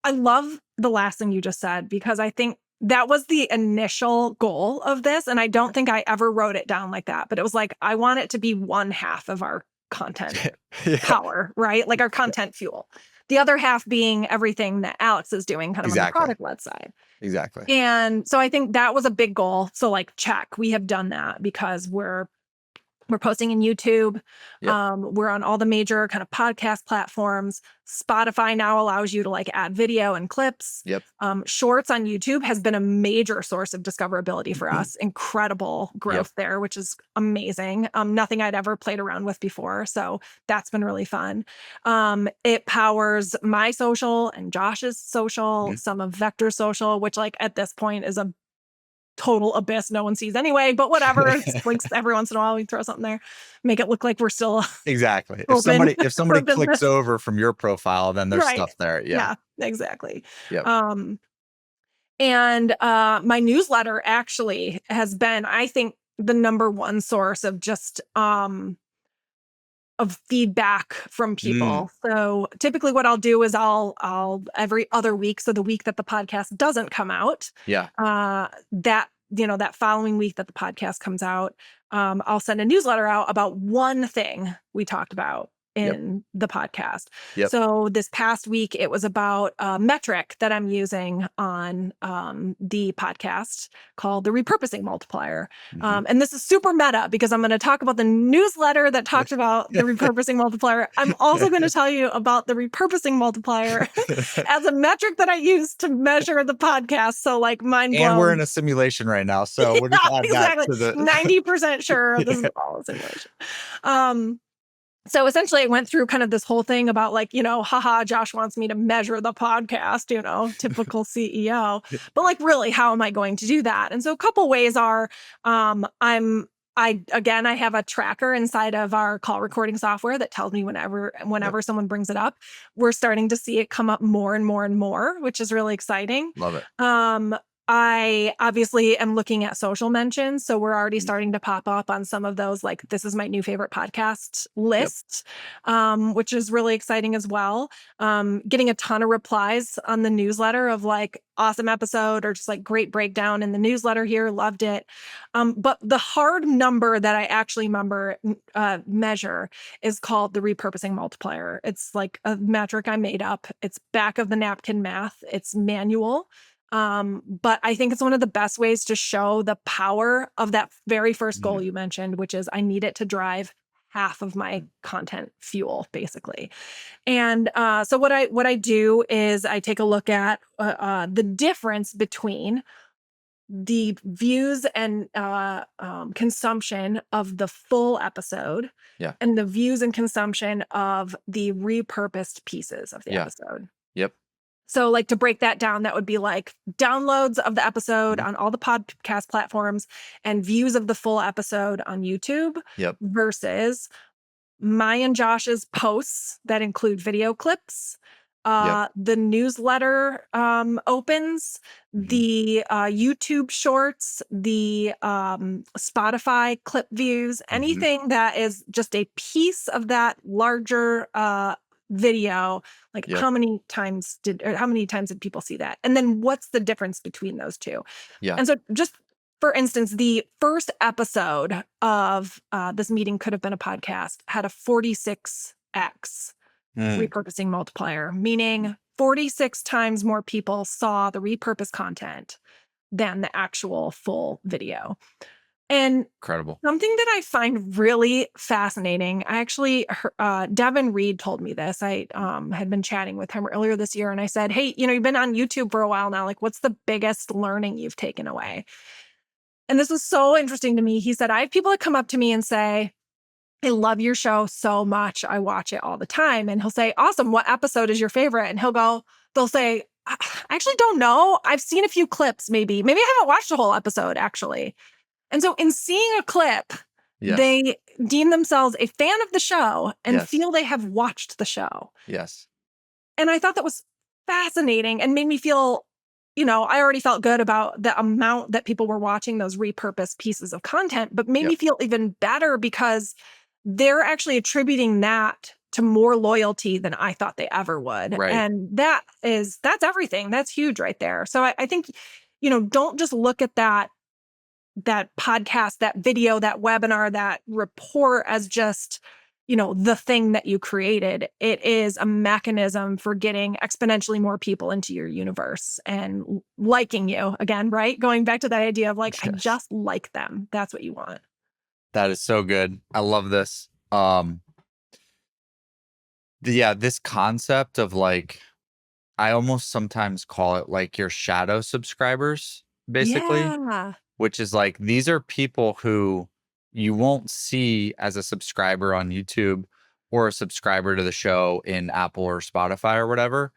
I love the last thing you just said, because I think that was the initial goal of this. And I don't think I ever wrote it down like that, but it was like, I want it to be one half of our content power, right? Like our content fuel. The other half being everything that Alex is doing kind of on the product-led side.
Exactly.
And so I think that was a big goal. So like, check, we have done that, because we're posting in YouTube. We're on all the major kind of podcast platforms. Spotify now allows you to like add video and clips. Shorts on YouTube has been a major source of discoverability for us. Incredible growth there, which is amazing. Nothing I'd ever played around with before. So that's been really fun. It powers my social and Josh's social, some of Vector's social, which like at this point is a total abyss no one sees anyway, but whatever. It's links every once in a while, we throw something there, make it look like we're still
exactly. If somebody clicks over from your profile, then there's stuff there.
Yeah, exactly. And my newsletter actually has been, I think, the number one source of just of feedback from people. So typically what I'll do is I'll every other week, so the week that the podcast doesn't come out, that following week that the podcast comes out, I'll send a newsletter out about one thing we talked about in the podcast.
Yep.
So this past week, it was about a metric that I'm using on the podcast called the Repurposing Multiplier. And this is super meta because I'm going to talk about the newsletter that talked about the Repurposing Multiplier. I'm also going to tell you about the Repurposing Multiplier as a metric that I use to measure the podcast. So like mind blown.
And we're in a simulation right now. So we'll just add
exactly.
that to the
90% sure this is all a simulation. So essentially I went through kind of this whole thing about like, haha, Josh wants me to measure the podcast, typical CEO. But like, really, how am I going to do that? And so a couple ways are I have a tracker inside of our call recording software that tells me whenever someone brings it up. We're starting to see it come up more and more and more, which is really exciting.
Love it.
I obviously am looking at social mentions. So we're already starting to pop up on some of those, like this is my new favorite podcast lists, which is really exciting as well. Getting a ton of replies on the newsletter of like awesome episode or just like great breakdown in the newsletter here. Loved it. But the hard number that I actually measure is called the repurposing multiplier. It's like a metric I made up. It's back of the napkin math. It's manual. But I think it's one of the best ways to show the power of that very first goal you mentioned, which is I need it to drive half of my content fuel, basically. And so what I do is I take a look at the difference between the views and consumption of the full episode and the views and consumption of the repurposed pieces of the episode.
Yep.
So like to break that down, that would be like downloads of the episode on all the podcast platforms and views of the full episode on YouTube versus my and Josh's posts that include video clips, the newsletter opens, the YouTube shorts, the Spotify clip views, anything that is just a piece of that larger video, like how many times did people see that? And then what's the difference between those two? And so just for instance, the first episode of This Meeting Could Have Been a Podcast had a 46x repurposing multiplier, meaning 46 times more people saw the repurposed content than the actual full video. And
incredible. Something
that I find really fascinating, I actually, Devin Reed told me this. I had been chatting with him earlier this year and I said, hey, you've been on YouTube for a while now. Like, what's the biggest learning you've taken away? And this was so interesting to me. He said, I have people that come up to me and say, I love your show so much. I watch it all the time. And he'll say, awesome. What episode is your favorite? And they'll say, I actually don't know. I've seen a few clips, maybe I haven't watched the whole episode actually. And so in seeing a clip, they deem themselves a fan of the show and feel they have watched the show.
Yes.
And I thought that was fascinating and made me feel, I already felt good about the amount that people were watching those repurposed pieces of content, but made me feel even better because they're actually attributing that to more loyalty than I thought they ever would.
Right.
And that's everything. That's huge right there. So I think, don't just look at that podcast, that video, that webinar, that report as just, the thing that you created. It is a mechanism for getting exponentially more people into your universe and liking you again, right? Going back to that idea of like, I just like them. That's what you want.
That is so good. I love this. This concept of like, I almost sometimes call it like your shadow subscribers, basically.
Yeah.
Which is like, these are people who you won't see as a subscriber on YouTube or a subscriber to the show in Apple or Spotify or whatever,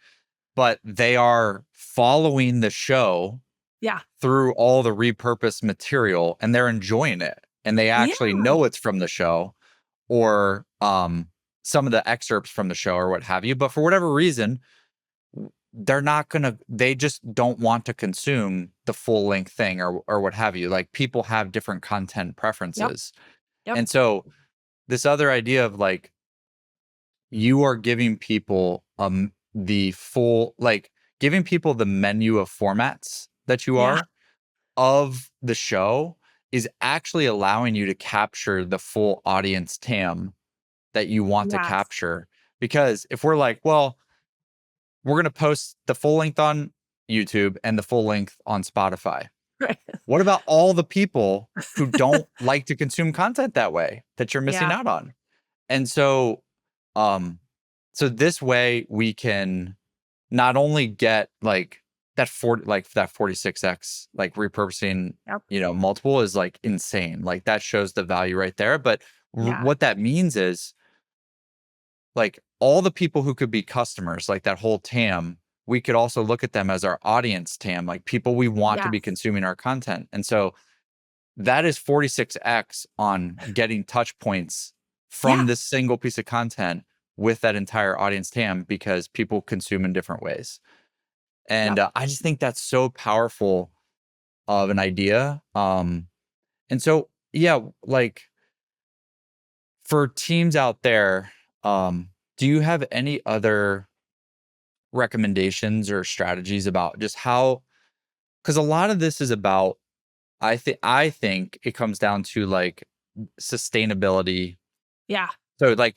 but they are following the show through all the repurposed material and they're enjoying it. And they actually know it's from the show or some of the excerpts from the show or what have you. But for whatever reason, they just don't want to consume the full length thing or what have you. Like people have different content preferences. Yep. And so this other idea of like, you are giving people the full, like giving people the menu of formats that you are of the show is actually allowing you to capture the full audience TAM that you want to
Yes.
capture. Because if we're like, well, we're going to post the full length on YouTube and the full length on Spotify.
Right.
What about all the people who don't like to consume content that way that you're missing
Yeah.
out on? And so, so this way we can not only get like that 46x, like repurposing,
Yep.
multiple is like insane. Like that shows the value right there. But
Yeah.
what that means is like all the people who could be customers, like that whole TAM, we could also look at them as our audience TAM, like people we want to be
Yes.
consuming our content. And so that is 46x on getting touch points
Yeah.
from this single piece of content with that entire audience TAM because people consume in different ways. And
Yep.
I just think that's so powerful of an idea. And so, yeah, like for teams out there, do you have any other recommendations or strategies about just how, because a lot of this is about, I think it comes down to like sustainability.
Yeah.
So like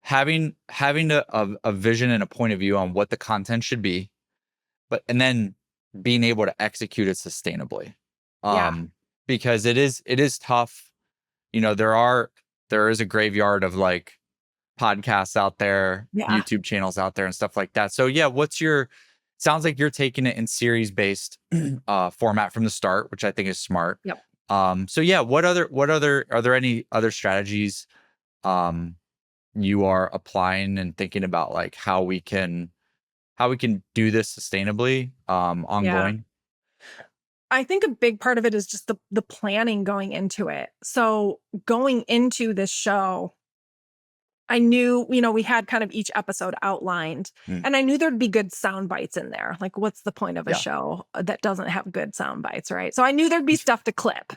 having a vision and a point of view on what the content should be, and then being able to execute it sustainably.
Yeah.
Because it is tough. There is a graveyard of like podcasts out there,
Yeah.
YouTube channels out there and stuff like that. So yeah, sounds like you're taking it in series based format from the start, which I think is smart.
Yep.
So yeah, are there any other strategies you are applying and thinking about like how we can do this sustainably
Yeah.
ongoing?
I think a big part of it is just the planning going into it. So going into this show, I knew, we had kind of each episode outlined,
Mm,
and I knew there'd be good sound bites in there. Like, what's the point of a
yeah.
show that doesn't have good sound bites, right? So I knew there'd be stuff to clip,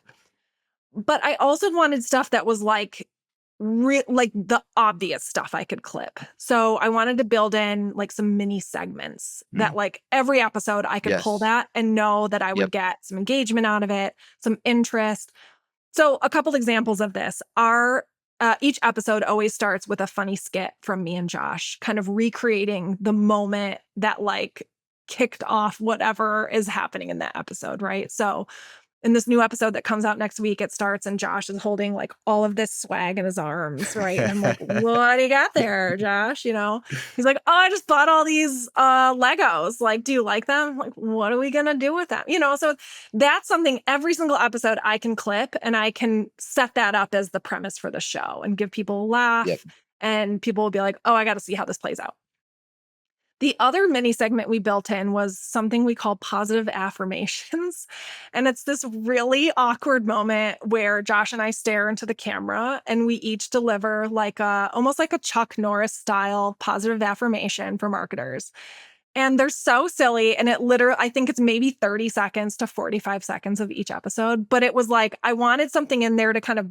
but I also wanted stuff that was like like the obvious stuff I could clip. So I wanted to build in like some mini segments that
Mm,
like every episode I could pull
yes.
that and know that I would
Yep.
get some engagement out of it, some interest. So a couple examples of this are each episode always starts with a funny skit from me and Josh, kind of recreating the moment that like kicked off whatever is happening in that episode, right? So in this new episode that comes out next week, it starts and Josh is holding like all of this swag in his arms, right? And I'm like, what do you got there, Josh? He's like, oh, I just bought all these Legos. Like, do you like them? I'm like, what are we gonna do with them? So that's something every single episode I can clip and I can set that up as the premise for the show and give people a
Yep.
laugh. And people will be like, oh, I got to see how this plays out. The other mini segment we built in was something we call positive affirmations. And it's this really awkward moment where Josh and I stare into the camera and we each deliver like almost like a Chuck Norris style positive affirmation for marketers. And they're so silly. And it literally, I think it's maybe 30 seconds to 45 seconds of each episode. But it was like, I wanted something in there to kind of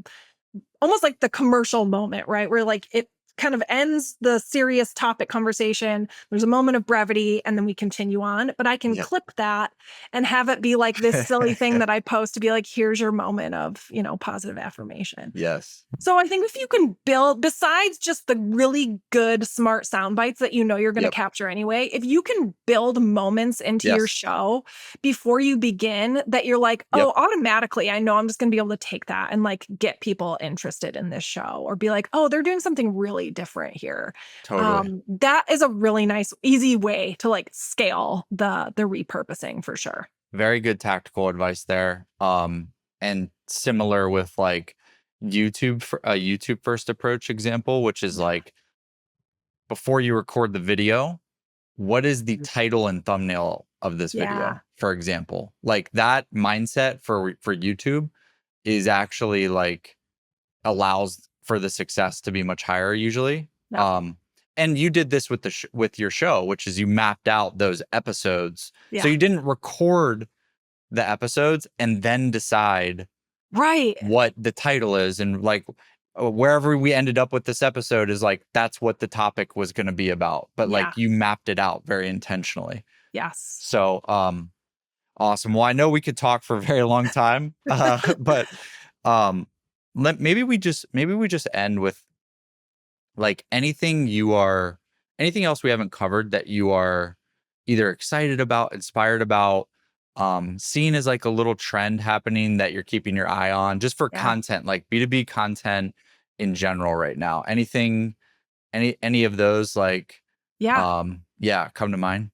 almost like the commercial moment, right? Where like it kind of ends the serious topic conversation. There's a moment of brevity and then we continue on, but I can
Yep.
clip that and have it be like this silly thing that I post to be like, here's your moment of, positive affirmation.
Yes.
So I think if you can build, besides just the really good, smart sound bites that you're going to
Yep.
capture anyway, if you can build moments into your
Yes.
show before you begin that you're like,
Yep.
oh, automatically, I know I'm just going to be able to take that and like get people interested in this show or be like, oh, they're doing something really different here.
Totally.
That is a really nice, easy way to like scale the repurposing for sure.
Very good tactical advice there. And similar with like YouTube, a YouTube first approach example, which is like before you record the video, what is the title and thumbnail of this
Yeah.
video, for example? Like that mindset for YouTube is actually like allows for the success to be much higher usually.
Yep.
And you did this with with your show, which is you mapped out those episodes.
Yeah.
So you didn't record the episodes and then decide
Right.
what the title is, and like wherever we ended up with this episode is like that's what the topic was going to be about, but
Yeah.
like you mapped it out very intentionally.
Yes.
So awesome. Well, I know we could talk for a very long time, but maybe we just end with like anything else we haven't covered that you are either excited about, inspired about, seen as like a little trend happening that you're keeping your eye on, just for
Yeah.
content, like B2B content in general right now? Any of those, like,
Yeah.
yeah, come to mind?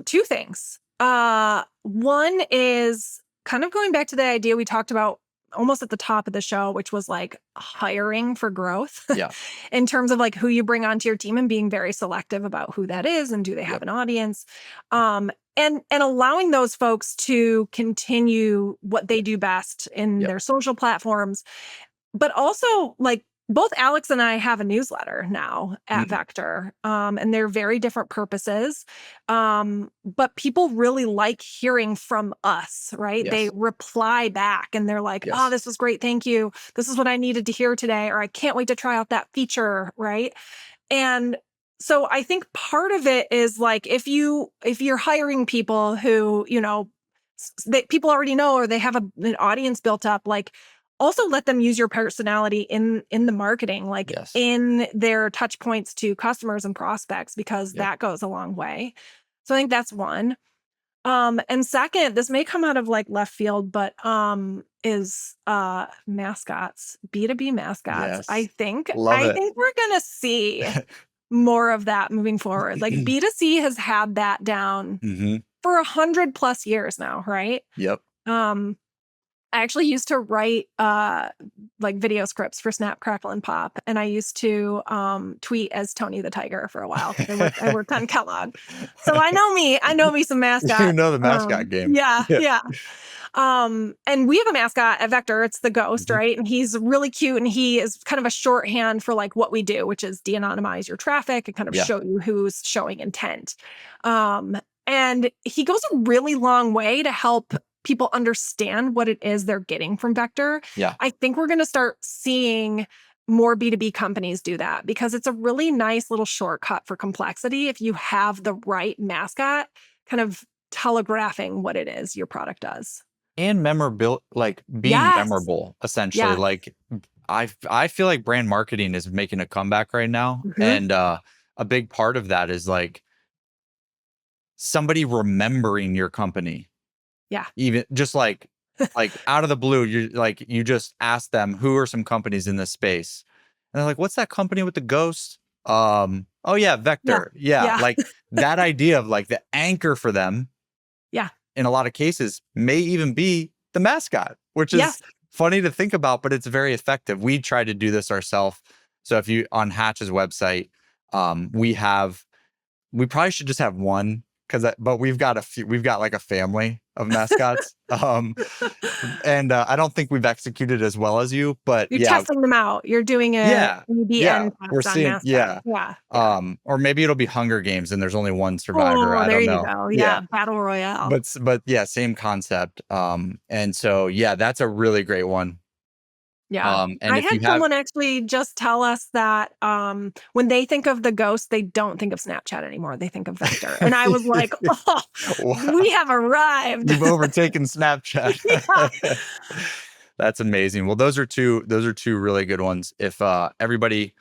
Two things. One is kind of going back to the idea we talked about almost at the top of the show, which was like hiring for growth
Yeah.
in terms of like who you bring onto your team and being very selective about who that is and do they have
Yep.
an audience. And allowing those folks to continue what they do best in
Yep.
their social platforms, but also like both Alex and I have a newsletter now at
Mhm.
Vector, and they're very different purposes. But people really like hearing from us, right? They
Yes.
reply back and they're like, oh,
Yes.
this was great. Thank you. This is what I needed to hear today, or I can't wait to try out that feature, right? And so I think part of it is like if you're hiring people who, people already know or they have an audience built up, like also let them use your personality in the marketing, like
Yes.
in their touch points to customers and prospects, because
Yep.
that goes a long way. So I think that's one. And second, this may come out of like left field, but is mascots, B2B mascots. I
Yes.
think
Love
I
it.
think we're gonna see more of that moving forward. Like B2C has had that down
Hmm.
for 100+ years now, right?
Yep.
Um, I actually used to write like video scripts for Snap, Crackle, and Pop, and I used to tweet as Tony the Tiger for a while because I worked on Kellogg, so I know me some
You
mascots.
know the mascot game.
Yeah,
Yeah.
yeah. And we have a mascot at Vector. It's the Ghost,
Mhm.
right? And he's really cute, and he is kind of a shorthand for like what we do, which is de-anonymize your traffic and kind of
Yeah.
show you who's showing intent. Um, and he goes a really long way to help people understand what it is they're getting from Vector.
Yeah.
I think we're going to start seeing more B2B companies do that because it's a really nice little shortcut for complexity if you have the right mascot kind of telegraphing what it is your product does.
And memorable, like being
Yes.
memorable, essentially.
Yeah.
Like I feel like brand marketing is making a comeback right now.
Mhm.
And a big part of that is like somebody remembering your company.
Yeah.
Even just like out of the blue, you just ask them who are some companies in this space. And they're like, what's that company with the ghost? Oh yeah,
Yeah.
Vector. Yeah.
Yeah.
Like that idea of like the anchor for them
Yeah.
in a lot of cases may even be the mascot, which is
Yes.
funny to think about, but it's very effective. We try to do this ourselves. So if you on Hatch's website, we probably should just have one but we've got like a family of mascots. And I don't think we've executed as well as you, but
You're
yeah,
testing them out. You're doing a
yeah, yeah,
EBN
we're
test on
seeing,
mascots.
yeah.
Yeah. Yeah.
Or maybe it'll be Hunger Games and there's only one survivor.
Oh,
I
there
don't
you
know.
go.
Yeah.
Yeah. Battle Royale.
But yeah, same concept. And so yeah, that's a really great one.
Yeah.
And
I
if you
had
have
someone actually just tell us that when they think of the Ghost, they don't think of Snapchat anymore. They think of Vector. And I was like, oh,
wow,
we have arrived.
you've overtaken
Yeah.
Snapchat. That's amazing. Well, those are two really good ones. If anybody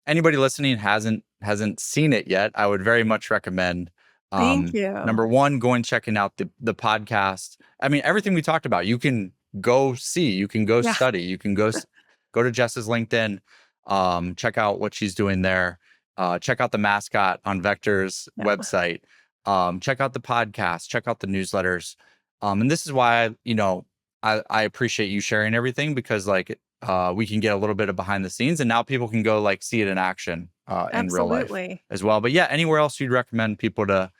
listening hasn't seen it yet, I would very much recommend
Thank you.
number one, going checking out the podcast. I mean, everything we talked about, you can go see, you can go
Yeah.
study, you can go to Jess's LinkedIn, check out what she's doing there. Check out the mascot on Vector's
Yeah.
website. Check out the podcast, check out the newsletters. And this is why, I appreciate you sharing everything, because like we can get a little bit of behind the scenes, and now people can go like see it in action in real life
Absolutely.
as well. But yeah, anywhere else you'd recommend people to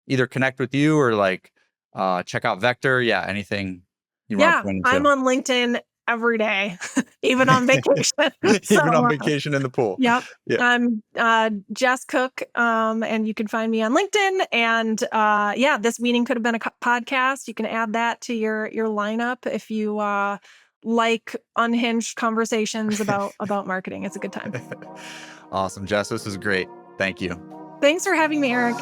either connect with you or like check out Vector? Yeah, anything you want to
Yeah.
point
I'm
into?
on LinkedIn every day, even on vacation. So,
Even on vacation in the pool.
yep.
Yeah.
I'm Jess Cook, and you can find me on LinkedIn. And yeah, this meeting could have been a podcast. You can add that to your lineup if you like unhinged conversations about marketing. It's a good time.
Awesome, Jess. This is great. Thank you.
Thanks for having me, Eric.